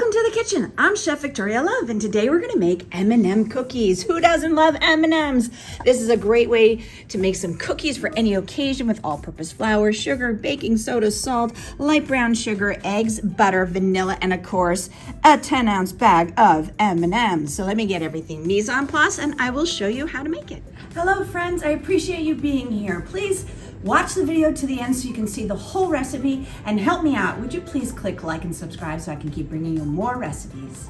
Welcome to the kitchen. I'm Chef Victoria Love, and today we're gonna make M&M cookies. Who doesn't love M&Ms? This is a great way to make some cookies for any occasion with all-purpose flour, sugar, baking soda, salt, light brown sugar, eggs, butter, vanilla, and of course, a 10-ounce bag of M&Ms. So let me get everything mise en place, and I will show you how to make it. Hello, friends. I appreciate you being here. Please watch the video to the end so you can see the whole recipe and help me out. Would you please click like and subscribe so I can keep bringing you more recipes.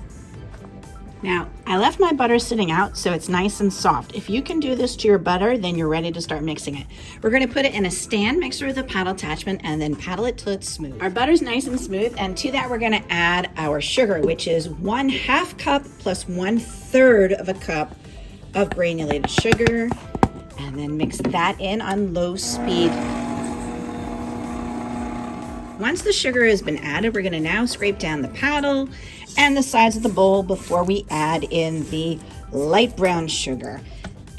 Now, I left my butter sitting out so it's nice and soft. If you can do this to your butter, then you're ready to start mixing it. We're gonna put it in a stand mixer with a paddle attachment and then paddle it till it's smooth. Our butter's nice and smooth, and to that we're gonna add our sugar, which is 1/2 cup plus 1/3 of a cup of granulated sugar. And then mix that in on low speed. Once the sugar has been added, we're gonna now scrape down the paddle and the sides of the bowl before we add in the light brown sugar.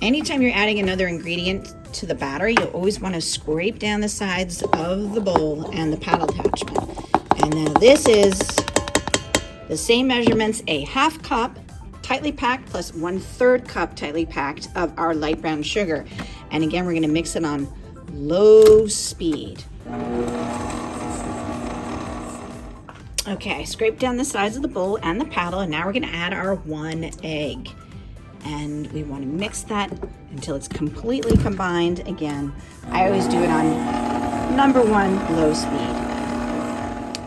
Anytime you're adding another ingredient to the batter, you always wanna scrape down the sides of the bowl and the paddle attachment. And now this is the same measurements, a 1/2 cup tightly packed plus 1/3 cup tightly packed of our light brown sugar. And again, we're gonna mix it on low speed. Okay, scrape down the sides of the bowl and the paddle, and now we're gonna add our 1 egg. And we wanna mix that until it's completely combined. Again, I always do it on number 1, low speed.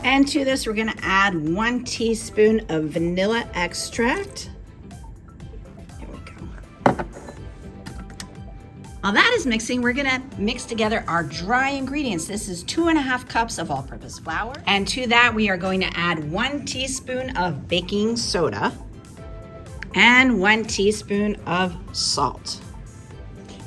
And to this, we're gonna add 1 teaspoon of vanilla extract. While that is mixing, we're gonna mix together our dry ingredients. This is 2.5 cups of all-purpose flour. And to that, we are going to add 1 teaspoon of baking soda and 1 teaspoon of salt.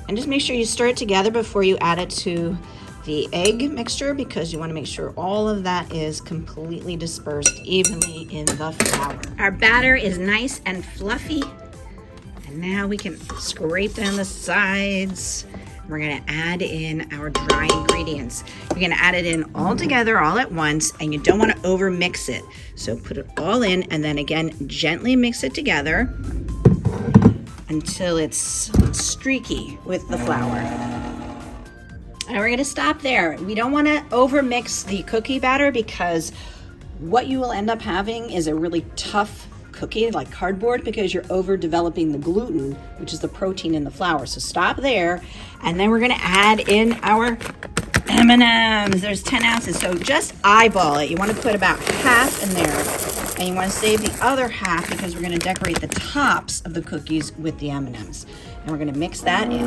And just make sure you stir it together before you add it to the egg mixture, because you wanna make sure all of that is completely dispersed evenly in the flour. Our batter is nice and fluffy. Now we can scrape down the sides. We're gonna add in our dry ingredients. You're gonna add it in all together, all at once, and you don't wanna over mix it. So put it all in, and then again, gently mix it together until it's streaky with the flour. And we're gonna stop there. We don't wanna over mix the cookie batter, because what you will end up having is a really tough cookie, like cardboard, because you're over developing the gluten, which is the protein in the flour. So stop there, and then we're gonna add in our M&Ms. There's 10 ounces, so just eyeball it. You wanna put about half in there, and you wanna save the other half because we're gonna decorate the tops of the cookies with the M&Ms. And we're gonna mix that in.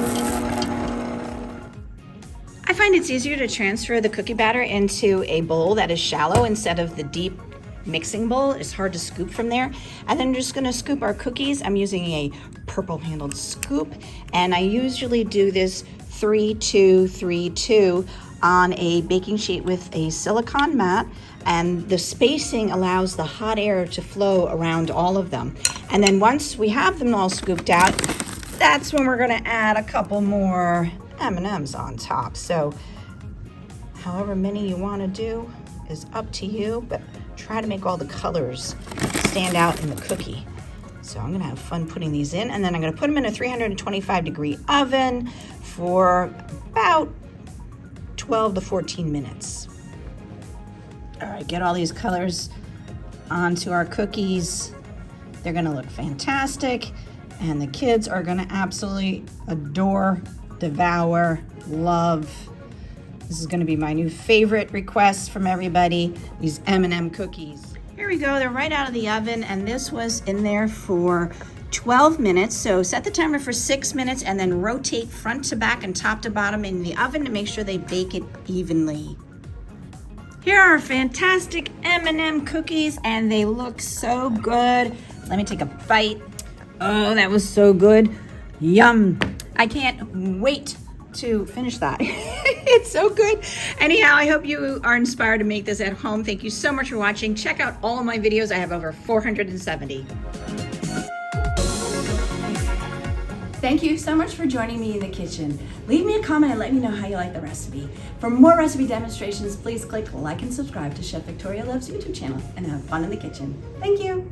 I find it's easier to transfer the cookie batter into a bowl that is shallow instead of the deep mixing bowl. It's hard to scoop from there. And then I'm just gonna scoop our cookies. I'm using a purple handled scoop, and I usually do this 3-2-3-2 on a baking sheet with a silicone mat, and the spacing allows the hot air to flow around all of them. And then once we have them all scooped out, that's when we're gonna add a couple more M&Ms on top. So however many you wanna do is up to you, but try to make all the colors stand out in the cookie. So I'm gonna have fun putting these in, and then I'm gonna put them in a 325-degree oven for about 12 to 14 minutes. All right, get all these colors onto our cookies. They're gonna look fantastic, and the kids are gonna absolutely adore, devour, love. This is gonna be my new favorite request from everybody, these M&M cookies. Here we go, they're right out of the oven, and this was in there for 12 minutes. So set the timer for 6 minutes and then rotate front to back and top to bottom in the oven to make sure they bake it evenly. Here are fantastic M&M cookies, and they look so good. Let me take a bite. Oh, that was so good. Yum. I can't wait to finish that. It's so good. Anyhow, I hope you are inspired to make this at home. Thank you so much for watching. Check out all of my videos. I have over 470. thank you so much for joining me in the kitchen. Leave me a comment and let me know how you like the recipe. For more recipe demonstrations, please click like and subscribe to Chef Victoria Loves YouTube channel and have fun in the kitchen. Thank you.